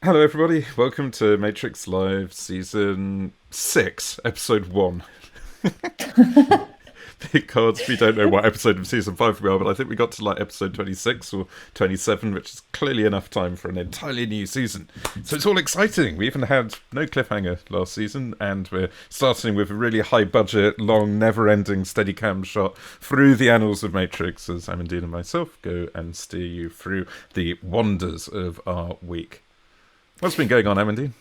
Hello, everybody. Welcome to Matrix Live Season 6, Episode 1. Because we don't know what episode of Season 5 we are, but I think we got to like episode 26 or 27, which is clearly enough time for an entirely new season. So it's all exciting. We even had no cliffhanger last season, and we're starting with a really high budget, long, never-ending Steadicam shot through the annals of Matrix as Amandine and myself go and steer you through the wonders of our week. What's been going on, Amandine?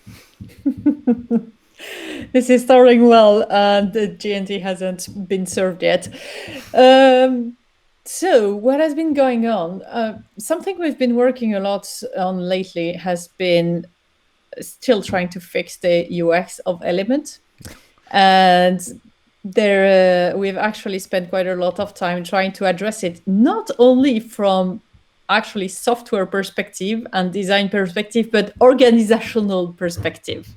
This is starting well, and the G&T hasn't been served yet. So what has been going on? Something we've been working a lot on lately has been still trying to fix the UX of Element. And we've actually spent quite a lot of time trying to address it, not only from actually software perspective and design perspective, but organizational perspective.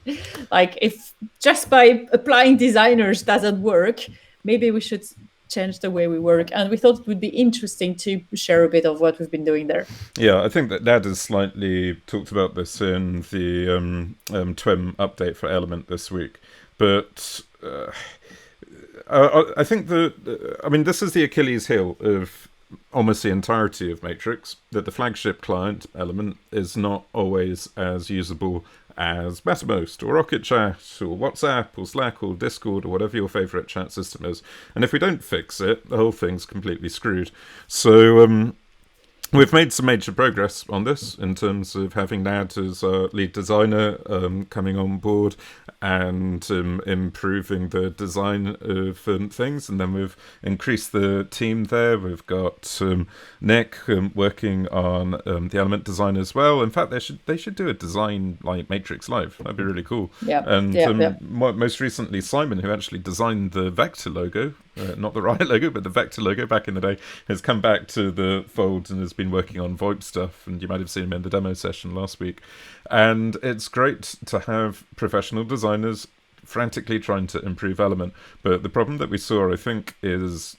Like if just by applying designers doesn't work, maybe we should change the way we work. And we thought it would be interesting to share a bit of what we've been doing there. Yeah, I think that Dad has slightly talked about this in the TWIM update for Element this week. But I think this is the Achilles heel of almost the entirety of Matrix, that the flagship client Element is not always as usable as Mattermost or Rocket Chat or WhatsApp or Slack or Discord or whatever your favourite chat system is. And if we don't fix it, the whole thing's completely screwed. So we've made some major progress on this in terms of having Nad as our lead designer coming on board and improving the design of things. And then we've increased the team there. We've got Nick working on the element design as well. In fact, they should do a design like Matrix Live. That'd be really cool. Yeah. And most recently, Simon, who actually designed the Vector logo, not the Riot logo, but the Vector logo back in the day, has come back to the fold and has been working on VoIP stuff. And you might have seen him in the demo session last week. And it's great to have professional designers frantically trying to improve Element. But the problem that we saw, I think, is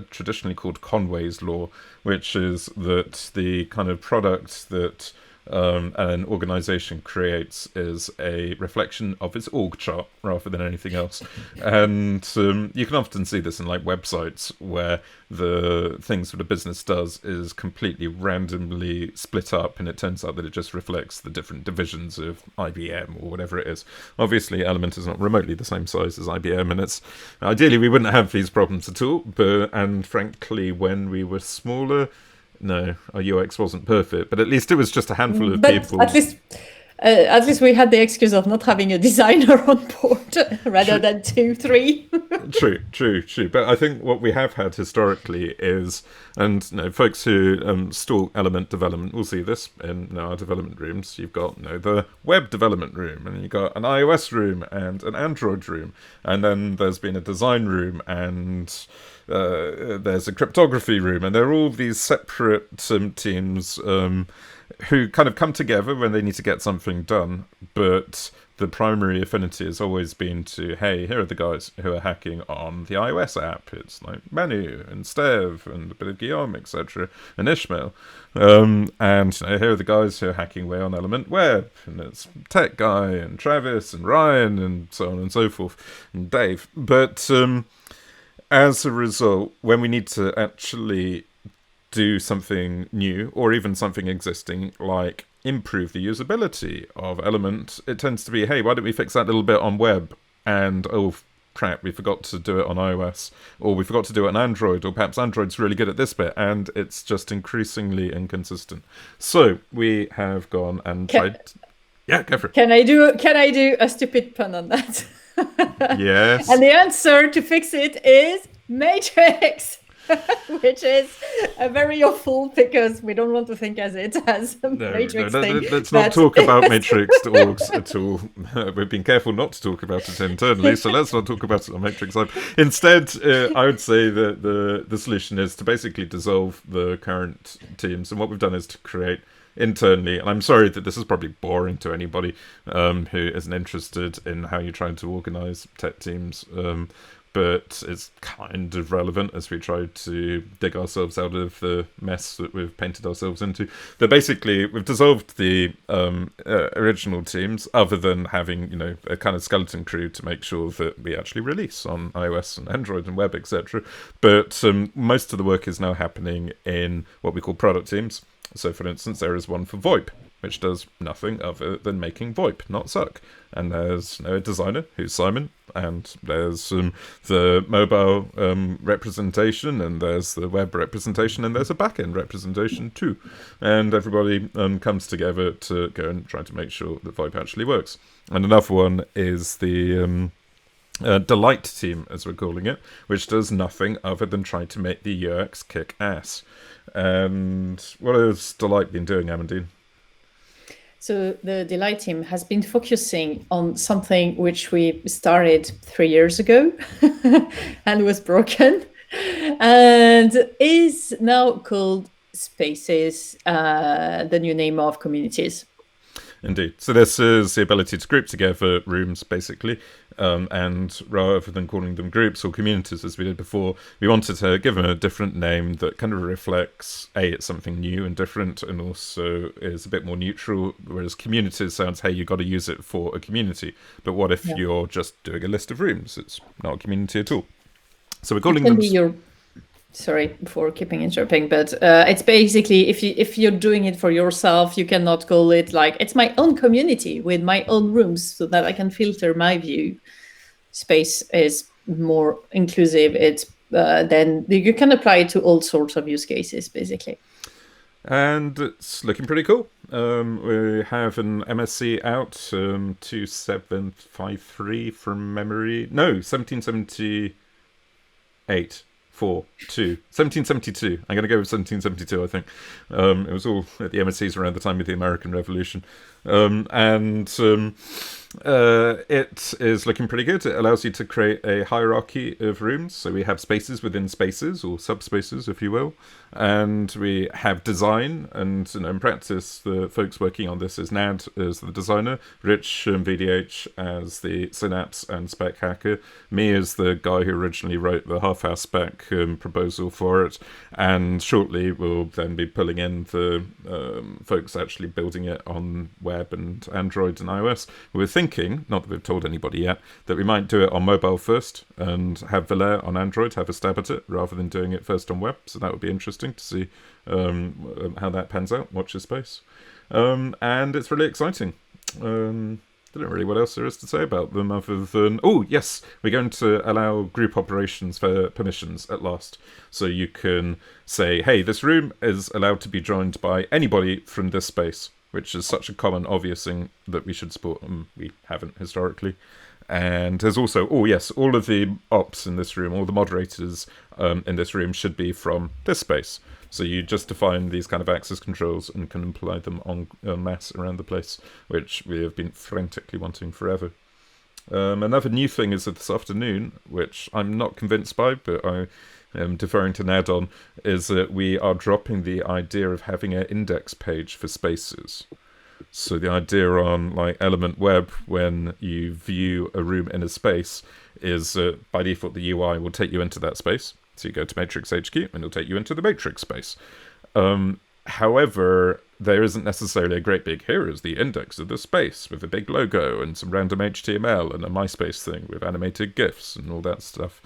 traditionally called Conway's Law, which is that the kind of product that an organization creates is a reflection of its org chart rather than anything else. And you can often see this in like websites where the things that a business does is completely randomly split up, and it turns out that it just reflects the different divisions of IBM or whatever it is. Obviously, Element is not remotely the same size as IBM, and it's ideally we wouldn't have these problems at all. And frankly, when we were smaller, no, our UX wasn't perfect, but at least it was just a handful of people. At least we had the excuse of not having a designer on board rather than 2, 3. True. But I think what we have had historically is, and folks who stalk Element development will see this in our development rooms. You've got the web development room, and you've got an iOS room and an Android room, and then there's been a design room and there's a cryptography room, and there are all these separate teams who kind of come together when they need to get something done, but the primary affinity has always been to, hey, here are the guys who are hacking on the iOS app. It's like Manu and Stev and a bit of Guillaume, etc., and Ishmael. And here are the guys who are hacking away on Element Web, and it's Tech Guy and Travis and Ryan and so on and so forth, and Dave. But as a result, when we need to actually do something new or even something existing, like improve the usability of Element, it tends to be, hey, why don't we fix that little bit on web? And oh crap, we forgot to do it on iOS, or we forgot to do it on Android, or perhaps Android's really good at this bit, and it's just increasingly inconsistent. So we have gone and tried. Yeah, go for it. Can I do a stupid pun on that? Yes. And the answer to fix it is Matrix, which is a very awful because we don't want to think as it as a Matrix thing. Let's not talk about Matrix orgs at all. We've been careful not to talk about it internally, so let's not talk about it on Matrix Live. Instead, I would say that the solution is to basically dissolve the current teams, and what we've done is to create internally, and I'm sorry that this is probably boring to anybody who isn't interested in how you're trying to organize tech teams. but it's kind of relevant as we try to dig ourselves out of the mess that we've painted ourselves into. That basically we've dissolved the original teams, other than having a kind of skeleton crew to make sure that we actually release on iOS and Android and web, etc. But most of the work is now happening in what we call product teams. So, for instance, there is one for VoIP, which does nothing other than making VoIP not suck. And there's a designer who's Simon, and there's the mobile representation, and there's the web representation, and there's a back-end representation too. And everybody comes together to go and try to make sure that VoIP actually works. And another one is the Delight team, as we're calling it, which does nothing other than try to make the UX kick ass. And what has Delight been doing, Amandine? So the Delight team has been focusing on something which we started 3 years ago and was broken, and is now called Spaces, the new name of communities. Indeed. So this is the ability to group together rooms, basically, and rather than calling them groups or communities as we did before, we wanted to give them a different name that kind of reflects, it's something new and different, and also is a bit more neutral, whereas communities sounds, hey, you got to use it for a community. But what if you're just doing a list of rooms? It's not a community at all. So we're calling them... Sorry for keeping interrupting, but it's basically if you're doing it for yourself, you cannot call it like it's my own community with my own rooms, so that I can filter my view. Space is more inclusive. It's then you can apply it to all sorts of use cases, basically. And it's looking pretty cool. We have an MSC out, 2753 from memory. No, 1778. 1772. I'm going to go with 1772, I think. It was all at the MSCs around the time of the American Revolution. It is looking pretty good. It allows you to create a hierarchy of rooms. So we have spaces within spaces, or subspaces, if you will. And we have design. And in practice, the folks working on this is Nad as the designer, Rich VDH as the Synapse and Spec hacker, me as the guy who originally wrote the half-hour Spec proposal for it. And shortly, we'll then be pulling in the folks actually building it on web and Android and iOS. We're thinking, not that we've told anybody yet, that we might do it on mobile first and have Valer on Android have a stab at it rather than doing it first on web. So that would be interesting to see how that pans out. Watch your space. And it's really exciting. I don't know really what else there is to say about them other than, oh yes, we're going to allow group operations for permissions at last. So you can say, hey, this room is allowed to be joined by anybody from this space, which is such a common, obvious thing that we should support, and we haven't historically. And there's also, oh yes, all of the ops in this room, all the moderators in this room should be from this space. So you just define these kind of access controls and can apply them en masse around the place, which we have been frantically wanting forever. Another new thing is that this afternoon, which I'm not convinced by, but I am deferring to Nad on, is that we are dropping the idea of having an index page for spaces. So the idea on like Element Web, when you view a room in a space, is by default the UI will take you into that space. So you go to Matrix HQ and it'll take you into the Matrix space. However, there isn't necessarily a great big, here is the index of the space with a big logo and some random HTML and a MySpace thing with animated GIFs and all that stuff.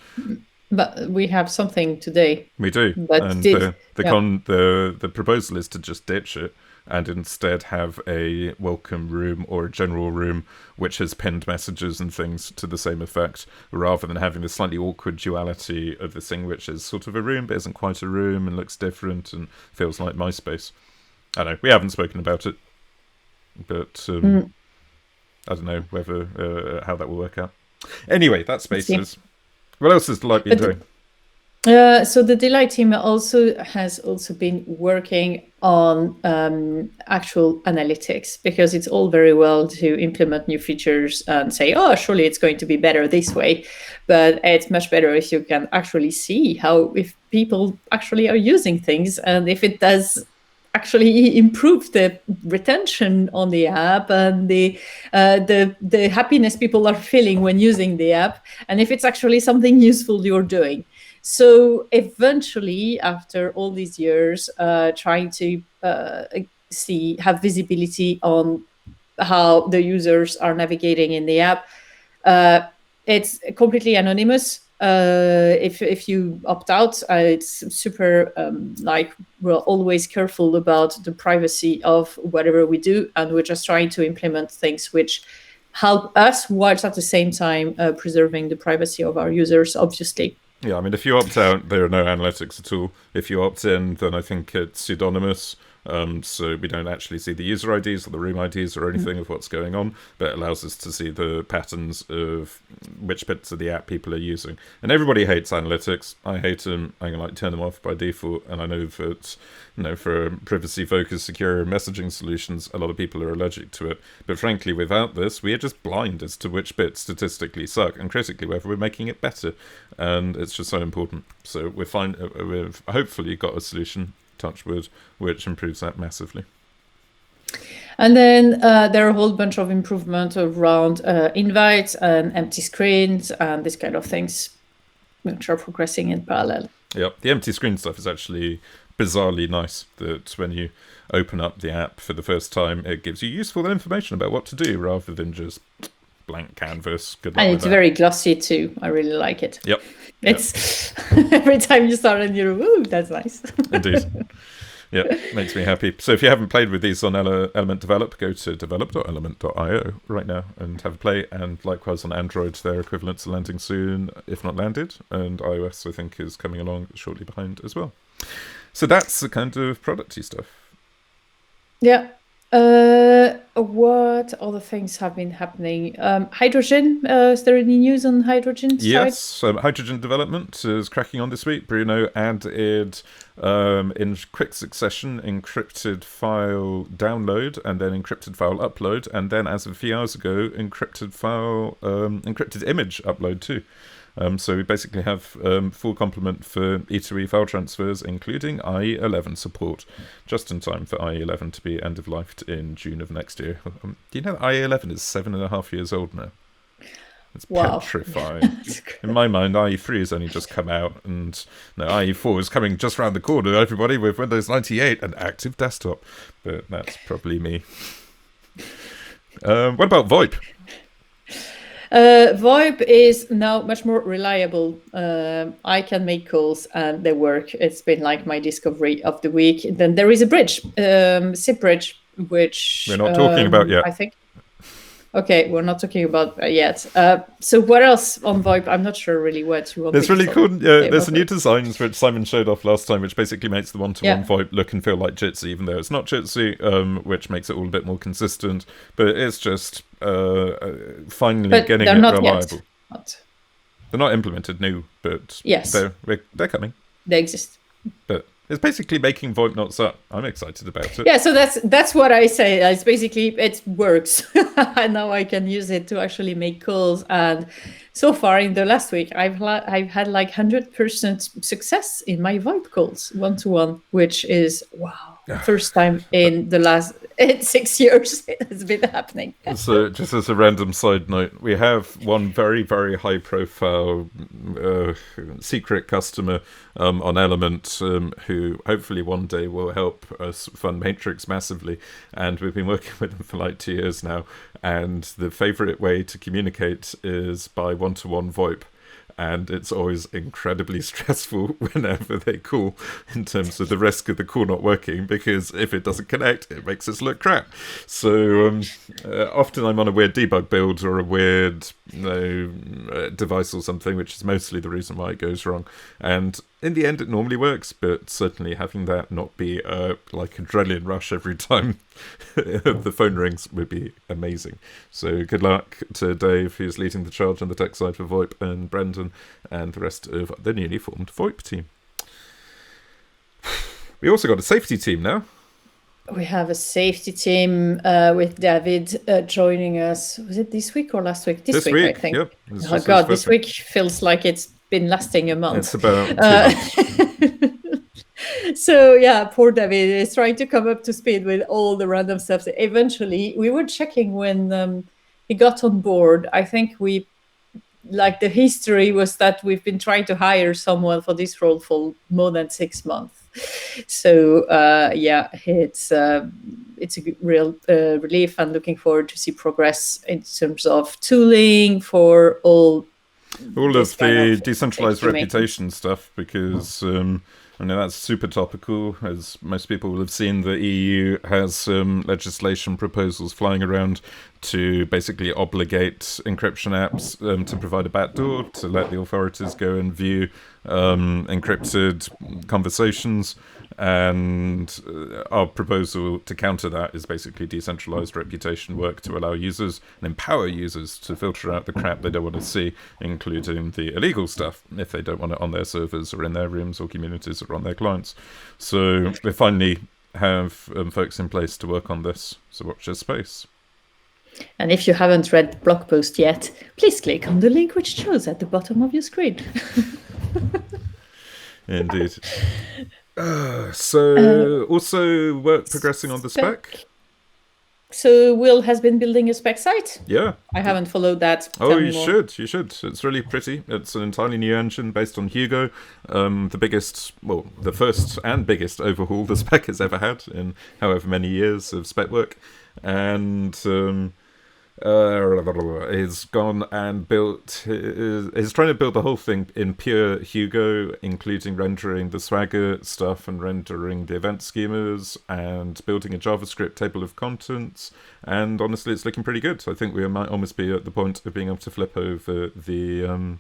But we have something today. We do. But and the proposal is to just ditch it and instead have a welcome room or a general room which has pinned messages and things to the same effect, rather than having the slightly awkward duality of this thing which is sort of a room but isn't quite a room and looks different and feels like MySpace. I don't know, we haven't spoken about it, but I don't know whether how that will work out. Anyway, that's Spaces. What else has Delight been doing? So the Delight team has been working on actual analytics, because it's all very well to implement new features and say, oh, surely it's going to be better this way. But it's much better if you can actually see if people actually are using things, and if it does actually improve the retention on the app and the happiness people are feeling when using the app, and if it's actually something useful you're doing. So eventually, after all these years, trying to have visibility on how the users are navigating in the app, it's completely anonymous. If you opt out, it's super we're always careful about the privacy of whatever we do, and we're just trying to implement things which help us whilst at the same time preserving the privacy of our users, obviously. Yeah, I mean, if you opt out, there are no analytics at all. If you opt in, then I think it's pseudonymous. So we don't actually see the user IDs or the room IDs or anything of what's going on, but it allows us to see the patterns of which bits of the app people are using. And everybody hates analytics. I hate them. I can turn them off by default. And I know that for privacy-focused, secure messaging solutions, a lot of people are allergic to it. But frankly, without this, we are just blind as to which bits statistically suck, and critically whether we're making it better. And it's just so important. So we've hopefully got a solution, touch wood, which improves that massively. And then there are a whole bunch of improvements around invites and empty screens and this kind of things, which are progressing in parallel. Yep, the empty screen stuff is actually bizarrely nice, that when you open up the app for the first time, it gives you useful information about what to do rather than just blank canvas. Good luck. And it's very glossy too. I really like it. Yep. It's every time you start and you're, ooh, that's nice. Indeed. Yeah, makes me happy. So if you haven't played with these on Element Develop, go to develop.element.io right now and have a play. And likewise on Android, their equivalents are landing soon, if not landed. And iOS, I think, is coming along shortly behind as well. So that's the kind of producty stuff. Yeah. What other things have been happening? Hydrogen, is there any news on hydrogen side? Yes, hydrogen development is cracking on this week. Bruno added in quick succession encrypted file download and then encrypted file upload, and then as of a few hours ago encrypted image upload too. So we basically have full complement for E2E file transfers, including IE11 support, just in time for IE11 to be end-of-lifed in June of next year. Do you know IE11 is 7.5 years old now? It's petrifying. In my mind, IE3 has only just come out, and IE4 is coming just around the corner, everybody, with Windows 98 and active desktop. But that's probably me. What about VoIP? VoIP is now much more reliable. I can make calls and they work. It's been like my discovery of the week. Then there is a bridge, SIP bridge, which we're not talking about yet. I think. Okay, we're not talking about yet. So what else on VoIP? I'm not sure really what you want. There's really cool. There's a new designs which Simon showed off last time, which basically makes the one-to-one VoIP look and feel like Jitsi, even though it's not Jitsi, which makes it all a bit more consistent. But it's just finally getting it reliable. They're not implemented new, but yes, they're coming. They exist. But it's basically making VoIP not suck. I'm excited about it. Yeah, so that's what I say. It's basically, it works. And now I can use it to actually make calls. And so far in the last week, I've had like 100% success in my VoIP calls, one-to-one, which is, wow, first time in the last 6 years it has been happening. So just as a random side note, we have one very, very high profile secret customer on Element who hopefully one day will help us fund Matrix massively, and we've been working with them for like 2 years now, and the favorite way to communicate is by one-to-one VoIP. And it's always incredibly stressful whenever they call, in terms of the risk of the call not working, because if it doesn't connect, it makes us look crap. So often I'm on a weird debug build or a weird device or something, which is mostly the reason why it goes wrong. And in the end, it normally works, but certainly having that not be like adrenaline rush every time the phone rings would be amazing. So good luck to Dave, who's leading the charge on the tech side for VoIP, and Brendan, and the rest of the newly formed VoIP team. We also got a safety team now. We have a safety team with David joining us. Was it this week or last week? This week, I think. Yep. Oh God, this week feels like it's been lasting a month. It's about 2 months. So yeah, poor David is trying to come up to speed with all the random stuff. Eventually, we were checking when he got on board. I think the history was that we've been trying to hire someone for this role for more than 6 months. So yeah, it's a real relief, and looking forward to see progress in terms of tooling for all of the decentralized reputation stuff, because I know that's super topical. As most people will have seen, the EU has legislation proposals flying around to basically obligate encryption apps to provide a backdoor to let the authorities go and view encrypted conversations. And our proposal to counter that is basically decentralized reputation work to allow users and empower users to filter out the crap they don't want to see, including the illegal stuff, if they don't want it on their servers or in their rooms or communities or on their clients. So we finally have folks in place to work on this, so watch your space. And if you haven't read the blog post yet, please click on the link which shows at the bottom of your screen. Indeed. So also work progressing on the spec. So Will has been building a spec site. Yeah. I haven't followed that. Oh, you should. It's really pretty. It's an entirely new engine based on Hugo. The first and biggest overhaul the spec has ever had in however many years of spec work. And he's gone and he's trying to build the whole thing in pure Hugo, including rendering the Swagger stuff and rendering the event schemas and building a JavaScript table of contents. And honestly, it's looking pretty good. I think we might almost be at the point of being able to flip over the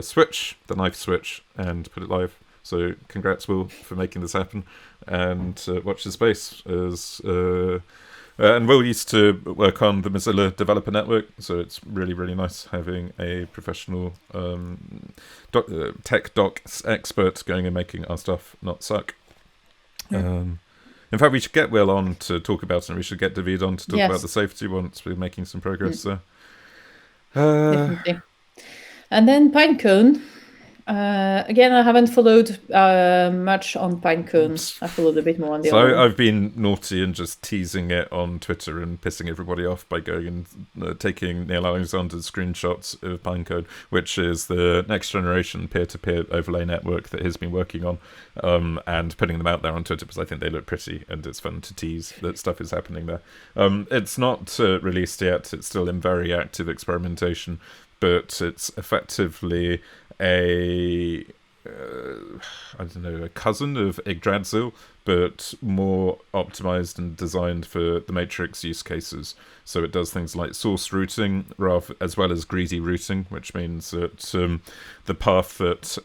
switch, the knife switch, and put it live. So congrats, Will, for making this happen. And watch the space as... and Will used to work on the Mozilla Developer Network, so it's really, really nice having a professional tech docs expert going and making our stuff not suck. Yeah. In fact, we should get Will on to talk about it, and we should get David on to talk about the safety once we're making some progress there. Definitely. And then Pinecone. Again, I haven't followed much on Pinecone. I followed a bit more on the other. So I've been naughty and just teasing it on Twitter and pissing everybody off by going and taking Neil Alexander's screenshots of Pinecone, which is the next generation peer-to-peer overlay network that he's been working on, and putting them out there on Twitter because I think they look pretty and it's fun to tease that stuff is happening there. It's not released yet. It's still in very active experimentation, but it's effectively a cousin of Yggdrasil, but more optimized and designed for the matrix use cases. So it does things like source routing as well as greedy routing, which means that the path that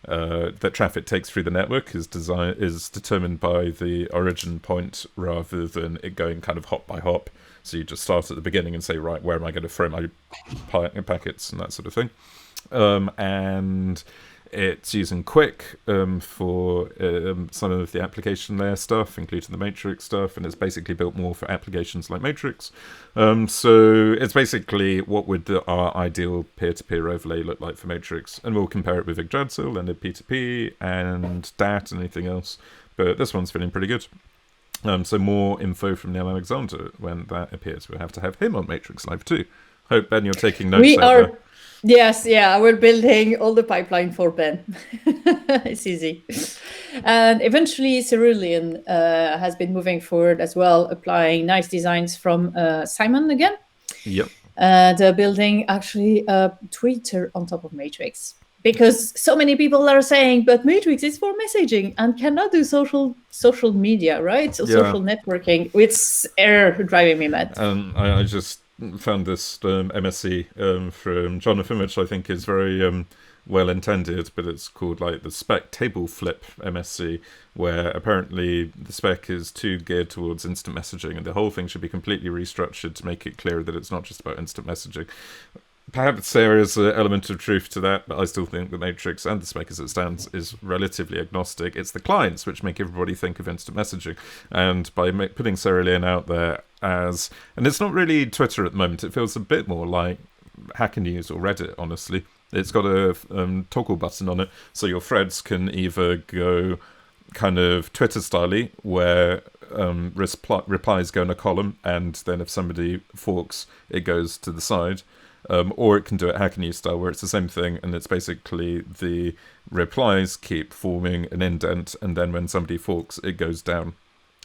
that traffic takes through the network is determined by the origin point rather than it going kind of hop by hop. So you just start at the beginning and say, right, where am I going to throw my packets and that sort of thing. And it's using Quick for some of the application layer stuff, including the Matrix stuff, and it's basically built more for applications like Matrix. So it's basically what would our ideal peer-to-peer overlay look like for Matrix, and we'll compare it with Yggdrasil and P2P and DAT and anything else. But this one's feeling pretty good. So more info from Neil Alexander when that appears. We'll have to have him on Matrix Live too. Hope, Ben, you're taking notes. There. Yes, yeah, we're building all the pipeline for Ben. It's easy. And eventually Cerulean has been moving forward as well, applying nice designs from Simon again. Yep. And building actually a Twitter on top of Matrix. Because so many people are saying, but Matrix is for messaging and cannot do social media, right? So social networking. It's driving me mad. I just found this MSc from Jonathan, which I think is very well intended, but it's called like the Spec Table Flip MSc, where apparently the spec is too geared towards instant messaging, and the whole thing should be completely restructured to make it clear that it's not just about instant messaging. Perhaps there is an element of truth to that, but I still think the Matrix and the spec as it stands is relatively agnostic. It's the clients which make everybody think of instant messaging. And by putting Cerulean out there and it's not really Twitter at the moment, it feels a bit more like Hacker News or Reddit, honestly. It's got a toggle button on it, so your threads can either go kind of Twitter style where replies go in a column, and then if somebody forks, it goes to the side. Or it can do it Hacker News style, where it's the same thing, and it's basically the replies keep forming an indent, and then when somebody forks, it goes down.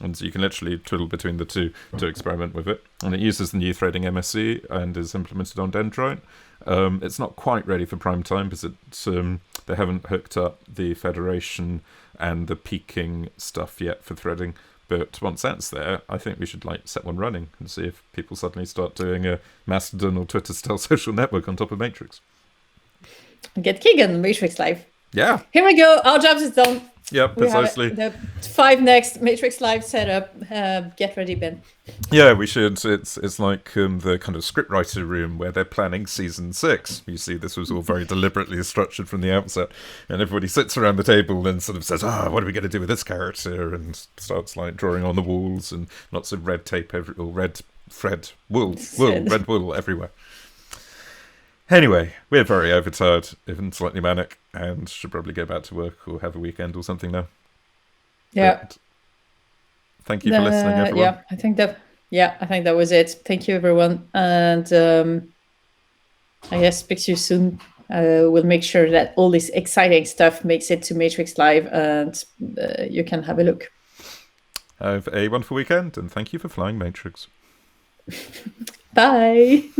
And so you can literally twiddle between the two to experiment with it. And it uses the new threading MSC and is implemented on Dendrite. It's not quite ready for prime time because they haven't hooked up the federation and the peaking stuff yet for threading. But once that's there, I think we should set one running and see if people suddenly start doing a Mastodon or Twitter-style social network on top of Matrix. Get Keegan, Matrix Live. Yeah. Here we go. Our jobs is done. Yep, precisely. The 5 next Matrix Live setup. Get ready, Ben. Yeah, we should. It's like the kind of scriptwriter room where they're planning season 6. You see, this was all very deliberately structured from the outset, and everybody sits around the table and sort of says, what are we going to do with this character? And starts drawing on the walls and lots of red tape or red wool everywhere. Anyway, we're very overtired, even slightly manic, and should probably go back to work or have a weekend or something now. Yeah. But thank you for listening, everyone. Yeah, I think that was it. Thank you, everyone, and I guess speak to you soon. We'll make sure that all this exciting stuff makes it to Matrix Live, and you can have a look. Have a wonderful weekend, and thank you for flying Matrix. Bye.